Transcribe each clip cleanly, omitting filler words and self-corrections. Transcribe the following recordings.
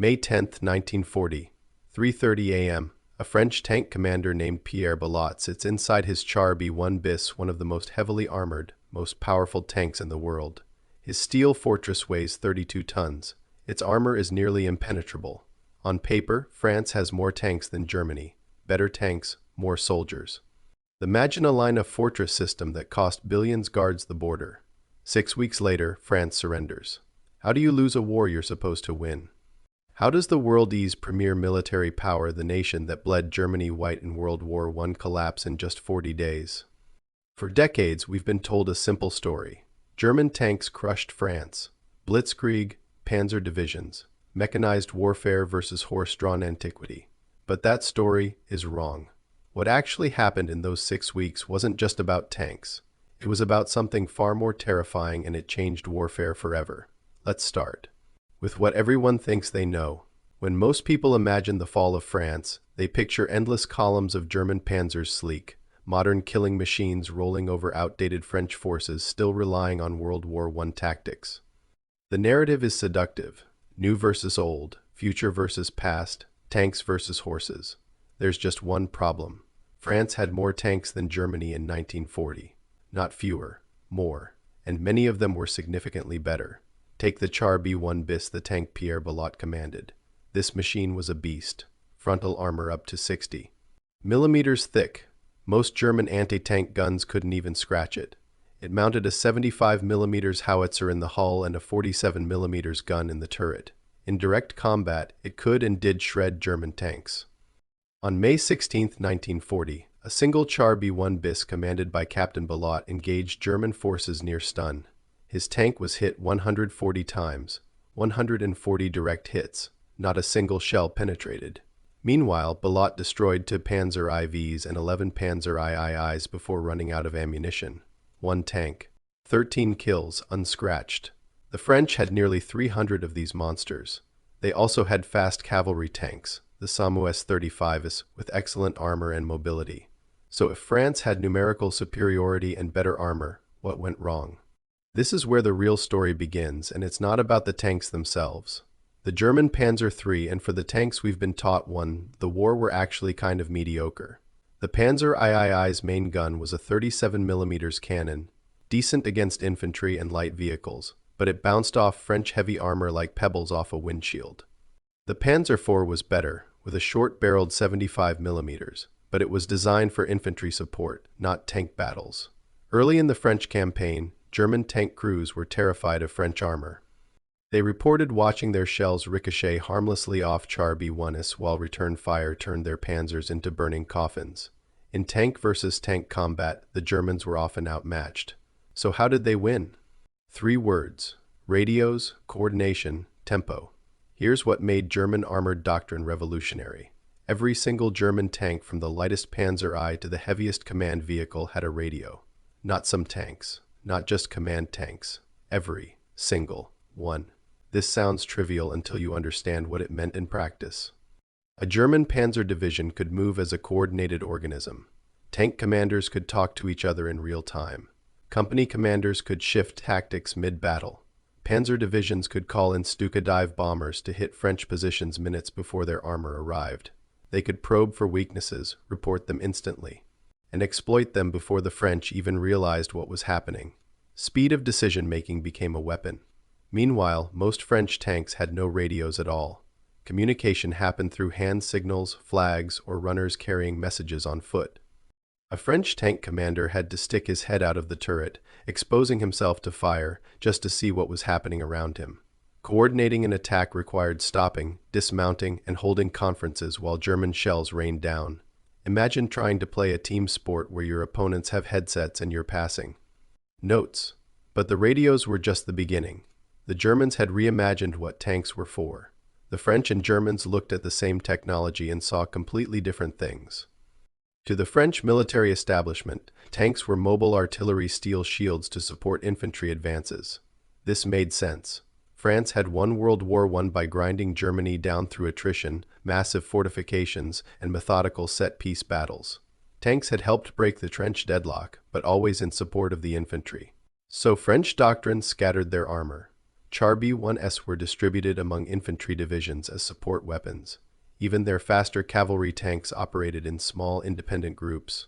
May 10, 1940, 3:30 a.m. A French tank commander named Pierre Balot sits inside his Char B1 bis, one of the most heavily armored, most powerful tanks in the world. His steel fortress weighs 32 tons. Its armor is nearly impenetrable. On paper, France has more tanks than Germany. Better tanks, more soldiers. Imagine a line of fortress system that cost billions guards the border. 6 weeks later, France surrenders. How do you lose a war you're supposed to win? How does the world's premier military power, the nation that bled Germany white in World War I, collapse in just 40 days? For decades, we've been told a simple story. German tanks crushed France. Blitzkrieg, Panzer divisions, mechanized warfare versus horse-drawn antiquity. But that story is wrong. What actually happened in those 6 weeks wasn't just about tanks. It was about something far more terrifying, and it changed warfare forever. Let's start with what everyone thinks they know. When most people imagine the fall of France, they picture endless columns of German Panzers, sleek, modern killing machines rolling over outdated French forces still relying on World War I tactics. The narrative is seductive. New versus old, future versus past, tanks versus horses. There's just one problem. France had more tanks than Germany in 1940. Not fewer, more. And many of them were significantly better. Take the Char B1 bis, the tank Pierre Balot commanded. This machine was a beast. Frontal armor up to 60 millimeters thick. Most German anti-tank guns couldn't even scratch it. It mounted a 75 millimeters howitzer in the hull and a 47 millimeters gun in the turret. In direct combat, it could and did shred German tanks. On May 16, 1940, a single Char B1 bis commanded by Captain Balot engaged German forces near Stun. His tank was hit 140 times, 140 direct hits. Not a single shell penetrated. Meanwhile, Balot destroyed 2 Panzer IVs and 11 Panzer IIIs before running out of ammunition. 1 tank. 13 kills, unscratched. The French had nearly 300 of these monsters. They also had fast cavalry tanks, the SAMUS 35s, with excellent armor and mobility. So if France had numerical superiority and better armor, what went wrong? This is where the real story begins, and it's not about the tanks themselves. The German Panzer III, and for the tanks we've been taught won the war, were actually kind of mediocre. The Panzer III's main gun was a 37 mm cannon, decent against infantry and light vehicles, but it bounced off French heavy armor like pebbles off a windshield. The Panzer IV was better, with a short-barreled 75 mm, but it was designed for infantry support, not tank battles. Early in the French campaign, German tank crews were terrified of French armor. They reported watching their shells ricochet harmlessly off Char B1s while return fire turned their panzers into burning coffins. In tank versus tank combat, the Germans were often outmatched. So how did they win? 3 words: radios, coordination, tempo. Here's what made German armored doctrine revolutionary. Every single German tank, from the lightest Panzer I to the heaviest command vehicle, had a radio. Not some tanks. Not just command tanks. Every single one. This sounds trivial until you understand what it meant in practice. A German Panzer division could move as a coordinated organism. Tank commanders could talk to each other in real time. Company commanders could shift tactics mid-battle. Panzer divisions could call in Stuka dive bombers to hit French positions minutes before their armor arrived. They could probe for weaknesses, report them instantly, and exploit them before the French even realized what was happening. Speed of decision-making became a weapon. Meanwhile, most French tanks had no radios at all. Communication happened through hand signals, flags, or runners carrying messages on foot. A French tank commander had to stick his head out of the turret, exposing himself to fire, just to see what was happening around him. Coordinating an attack required stopping, dismounting, and holding conferences while German shells rained down. Imagine trying to play a team sport where your opponents have headsets and you're passing notes. But the radios were just the beginning. The Germans had reimagined what tanks were for. The French and Germans looked at the same technology and saw completely different things. To the French military establishment, tanks were mobile artillery steel shields to support infantry advances. This made sense. France had won World War I by grinding Germany down through attrition, massive fortifications, and methodical set-piece battles. Tanks had helped break the trench deadlock, but always in support of the infantry. So French doctrine scattered their armor. Char B1s were distributed among infantry divisions as support weapons. Even their faster cavalry tanks operated in small independent groups.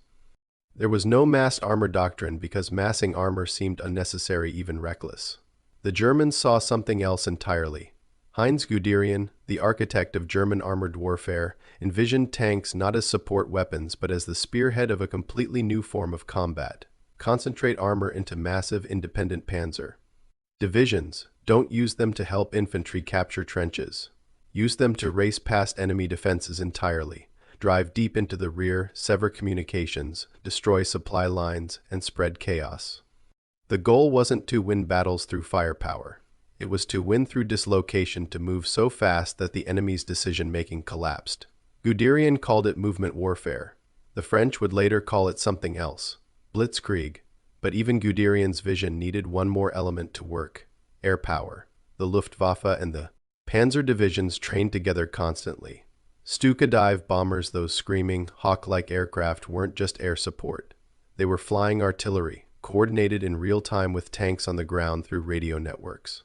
There was no massed armor doctrine because massing armor seemed unnecessary, even reckless. The Germans saw something else entirely. Heinz Guderian, the architect of German armored warfare, envisioned tanks not as support weapons but as the spearhead of a completely new form of combat. Concentrate armor into massive independent panzer divisions. Don't use them to help infantry capture trenches. Use them to race past enemy defenses entirely, drive deep into the rear, sever communications, destroy supply lines, and spread chaos. The goal wasn't to win battles through firepower. It was to win through dislocation, to move so fast that the enemy's decision-making collapsed. Guderian called it movement warfare. The French would later call it something else, blitzkrieg. But even Guderian's vision needed one more element to work: air power. The Luftwaffe and the Panzer divisions trained together constantly. Stuka dive bombers, those screaming, hawk-like aircraft, weren't just air support. They were flying artillery, coordinated in real time with tanks on the ground through radio networks.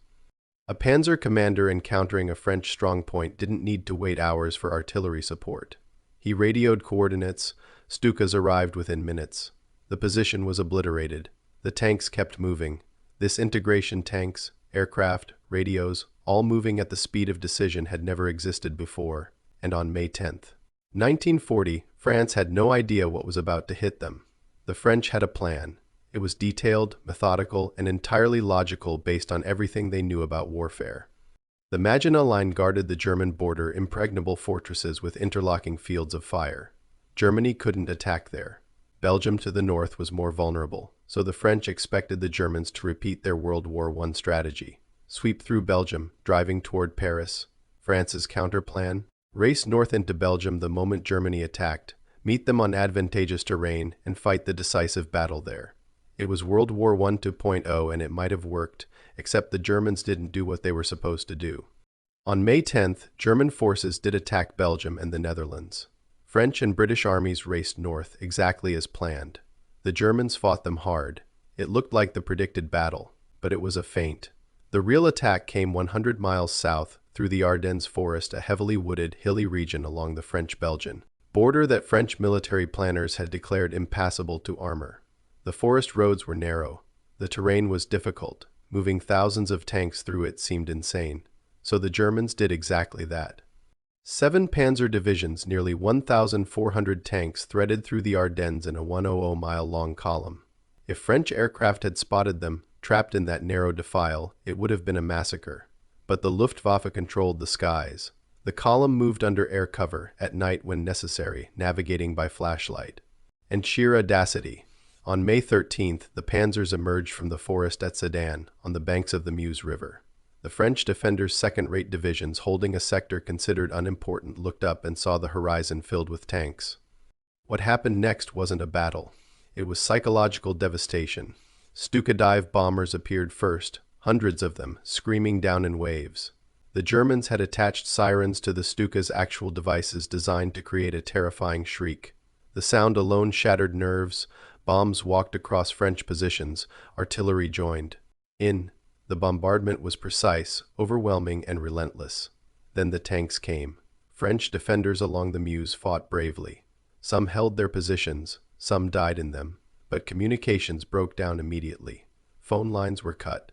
A Panzer commander encountering a French strongpoint didn't need to wait hours for artillery support. He radioed coordinates. Stukas arrived within minutes. The position was obliterated. The tanks kept moving. This integration, tanks, aircraft, radios, all moving at the speed of decision, had never existed before. And on May 10th, 1940, France had no idea what was about to hit them. The French had a plan. It was detailed, methodical, and entirely logical, based on everything they knew about warfare. The Maginot Line guarded the German border, impregnable fortresses with interlocking fields of fire. Germany couldn't attack there. Belgium to the north was more vulnerable, so the French expected the Germans to repeat their World War I strategy. Sweep through Belgium, driving toward Paris. France's counterplan: race north into Belgium the moment Germany attacked, meet them on advantageous terrain, and fight the decisive battle there. It was World War I 2.0, and it might have worked, except the Germans didn't do what they were supposed to do. On May 10th, German forces did attack Belgium and the Netherlands. French and British armies raced north, exactly as planned. The Germans fought them hard. It looked like the predicted battle, but it was a feint. The real attack came 100 miles south, through the Ardennes forest, a heavily wooded, hilly region along the French-Belgian border that French military planners had declared impassable to armor. The forest roads were narrow. The terrain was difficult. Moving thousands of tanks through it seemed insane. So the Germans did exactly that. 7 Panzer divisions, nearly 1,400 tanks, threaded through the Ardennes in a 100-mile-long column. If French aircraft had spotted them, trapped in that narrow defile, it would have been a massacre. But the Luftwaffe controlled the skies. The column moved under air cover, at night when necessary, navigating by flashlight. And sheer audacity. On May 13th, the Panzers emerged from the forest at Sedan, on the banks of the Meuse River. The French defenders' second-rate divisions, holding a sector considered unimportant, looked up and saw the horizon filled with tanks. What happened next wasn't a battle. It was psychological devastation. Stuka dive bombers appeared first, hundreds of them, screaming down in waves. The Germans had attached sirens to the Stuka's actual devices, designed to create a terrifying shriek. The sound alone shattered nerves. Bombs walked across French positions. Artillery joined in. The bombardment was precise, overwhelming, and relentless. Then the tanks came. French defenders along the Meuse fought bravely. Some held their positions, some died in them, but communications broke down immediately. Phone lines were cut.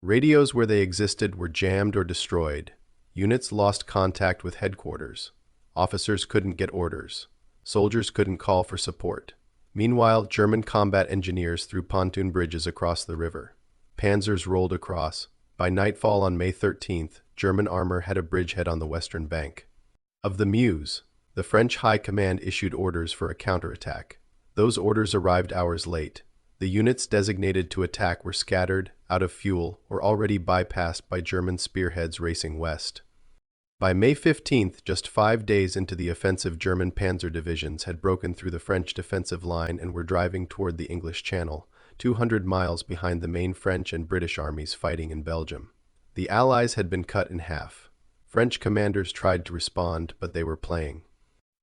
Radios, where they existed, were jammed or destroyed. Units lost contact with headquarters. Officers couldn't get orders. Soldiers couldn't call for support. Meanwhile, German combat engineers threw pontoon bridges across the river. Panzers rolled across. By nightfall on May 13th, German armor had a bridgehead on the western bank of the Meuse. The French High Command issued orders for a counterattack. Those orders arrived hours late. The units designated to attack were scattered, out of fuel, or already bypassed by German spearheads racing west. By May 15th, just 5 days into the offensive, German panzer divisions had broken through the French defensive line and were driving toward the English Channel, 200 miles behind the main French and British armies fighting in Belgium. The Allies had been cut in half. French commanders tried to respond, but they were playing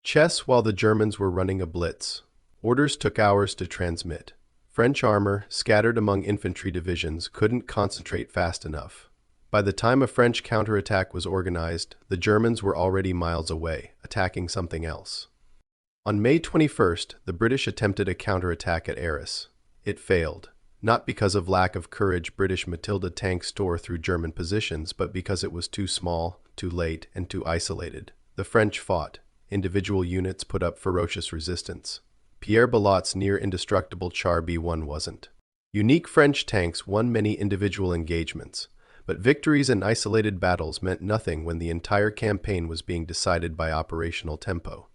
chess while the Germans were running a blitz. Orders took hours to transmit. French armor, scattered among infantry divisions, couldn't concentrate fast enough. By the time a French counterattack was organized, the Germans were already miles away, attacking something else. On May 21st, the British attempted a counterattack at Arras. It failed, not because of lack of courage British Matilda tanks tore through German positions, but because it was too small, too late, and too isolated. The French fought. Individual units put up ferocious resistance. Pierre Balot's near-indestructible Char B1 wasn't. Unique French tanks won many individual engagements, but victories in isolated battles meant nothing when the entire campaign was being decided by operational tempo.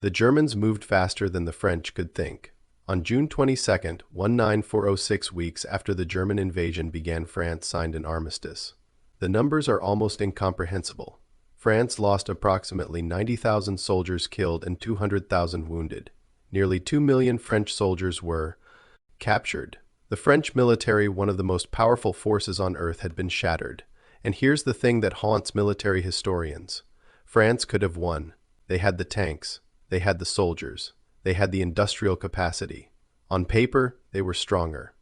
The Germans moved faster than the French could think. On June 22, 19406 weeks after the German invasion began, France signed an armistice. The numbers are almost incomprehensible. France lost approximately 90,000 soldiers killed and 200,000 wounded. Nearly 2 million French soldiers were captured. The French military, one of the most powerful forces on earth, had been shattered. And here's the thing that haunts military historians. France could have won. They had the tanks. They had the soldiers. They had the industrial capacity. On paper, they were stronger.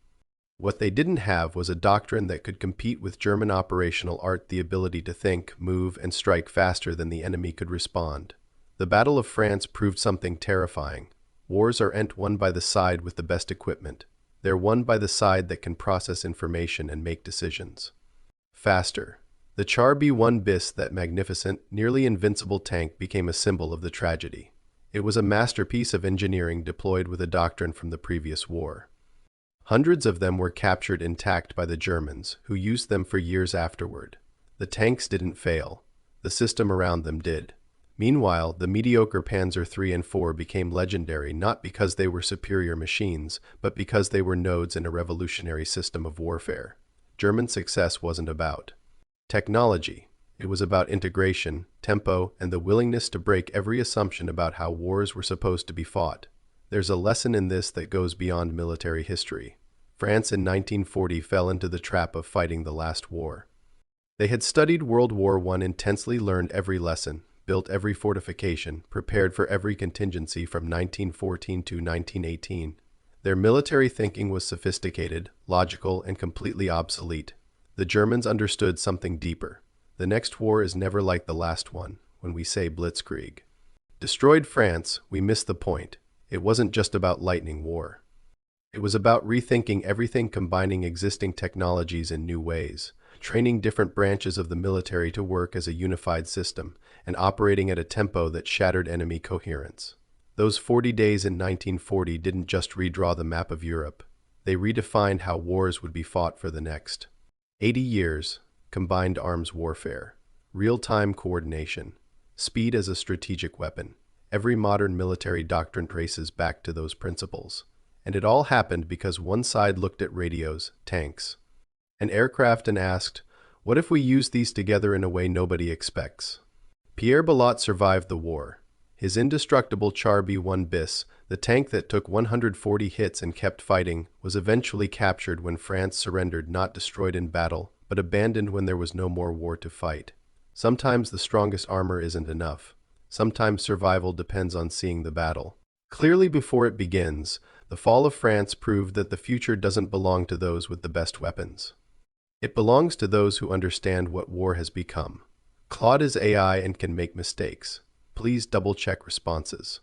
What they didn't have was a doctrine that could compete with German operational art, the ability to think, move, and strike faster than the enemy could respond. The Battle of France proved something terrifying. Wars aren't won by the side with the best equipment. They're won by the side that can process information and make decisions faster. The Char B1 bis, that magnificent, nearly invincible tank, became a symbol of the tragedy. It was a masterpiece of engineering deployed with a doctrine from the previous war. Hundreds of them were captured intact by the Germans, who used them for years afterward. The tanks didn't fail. The system around them did. Meanwhile, the mediocre Panzer III and IV became legendary not because they were superior machines, but because they were nodes in a revolutionary system of warfare. German success wasn't about technology. It was about integration, tempo, and the willingness to break every assumption about how wars were supposed to be fought. There's a lesson in this that goes beyond military history. France in 1940 fell into the trap of fighting the last war. They had studied World War I intensely, learned every lesson, built every fortification, prepared for every contingency from 1914 to 1918. Their military thinking was sophisticated, logical, and completely obsolete. The Germans understood something deeper. The next war is never like the last one. When we say blitzkrieg destroyed France, we miss the point. It wasn't just about lightning war. It was about rethinking everything, combining existing technologies in new ways, training different branches of the military to work as a unified system, and operating at a tempo that shattered enemy coherence. Those 40 days in 1940 didn't just redraw the map of Europe. They redefined how wars would be fought for the next 80 years. Combined arms warfare, real-time coordination, speed as a strategic weapon. Every modern military doctrine traces back to those principles. And it all happened because one side looked at radios, tanks, and aircraft and asked, what if we use these together in a way nobody expects? Pierre Balot survived the war. His indestructible Char B1 bis, the tank that took 140 hits and kept fighting, was eventually captured when France surrendered, not destroyed in battle, but abandoned when there was no more war to fight. Sometimes the strongest armor isn't enough. Sometimes survival depends on seeing the battle clearly before it begins. The fall of France proved that the future doesn't belong to those with the best weapons. It belongs to those who understand what war has become. Claude is AI and can make mistakes. Please double-check responses.